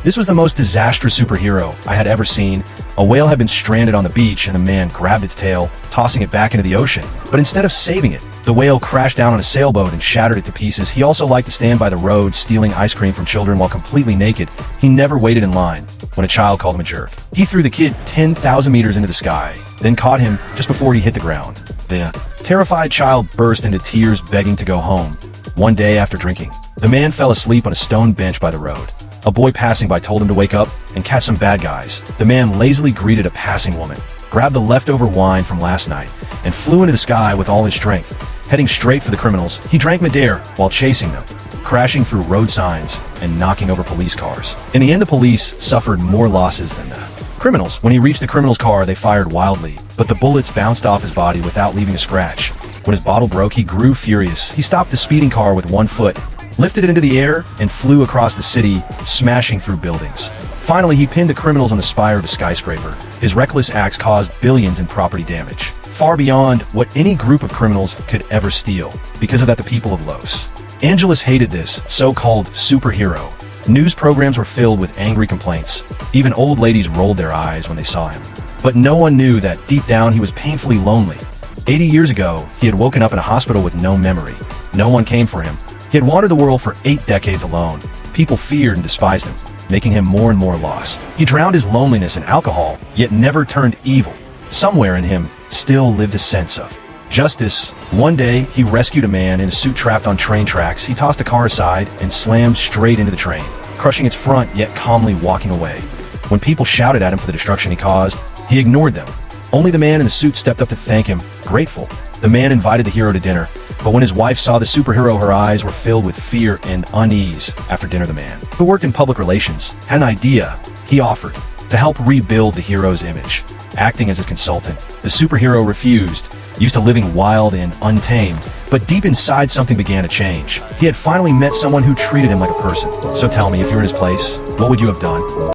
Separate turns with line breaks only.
This was the most disastrous superhero I had ever seen. A whale had been stranded on the beach and the man grabbed its tail, tossing it back into the ocean. But instead of saving it, the whale crashed down on a sailboat and shattered it to pieces. He also liked to stand by the road stealing ice cream from children while completely naked. He never waited in line when a child called him a jerk. He threw the kid 10,000 meters into the sky, then caught him just before he hit the ground. The terrified child burst into tears, begging to go home. One day after drinking, the man fell asleep on a stone bench by the road. A boy passing by told him to wake up and catch some bad guys. The man lazily greeted a passing woman, grabbed the leftover wine from last night, and flew into the sky with all his strength. Heading straight for the criminals, he drank Madeira while chasing them, crashing through road signs and knocking over police cars. In the end, the police suffered more losses than the criminals. When he reached the criminal's car, they fired wildly, but the bullets bounced off his body without leaving a scratch. When his bottle broke, he grew furious. He stopped the speeding car with one foot, lifted it into the air, and flew across the city, smashing through buildings. Finally, he pinned the criminals on the spire of a skyscraper. His reckless acts caused billions in property damage, far beyond what any group of criminals could ever steal. Because of that, the people of Los Angeles hated this so-called superhero. News programs were filled with angry complaints. Even old ladies rolled their eyes when they saw him. But no one knew that deep down he was painfully lonely. 80 years ago, he had woken up in a hospital with no memory. No one came for him. He had wandered the world for 8 decades alone. People feared and despised him, making him more and more lost. He drowned his loneliness in alcohol, yet never turned evil. Somewhere in him still lived a sense of justice. One day, he rescued a man in a suit trapped on train tracks. He tossed the car aside and slammed straight into the train, crushing its front yet calmly walking away. When people shouted at him for the destruction he caused, he ignored them. Only the man in the suit stepped up to thank him, grateful. The man invited the hero to dinner, but when his wife saw the superhero, her eyes were filled with fear and unease. After dinner, the man, who worked in public relations, had an idea. He offered to help rebuild the hero's image. Acting as his consultant, the superhero refused, used to living wild and untamed. But deep inside, something began to change. He had finally met someone who treated him like a person. So tell me, if you were in his place, what would you have done?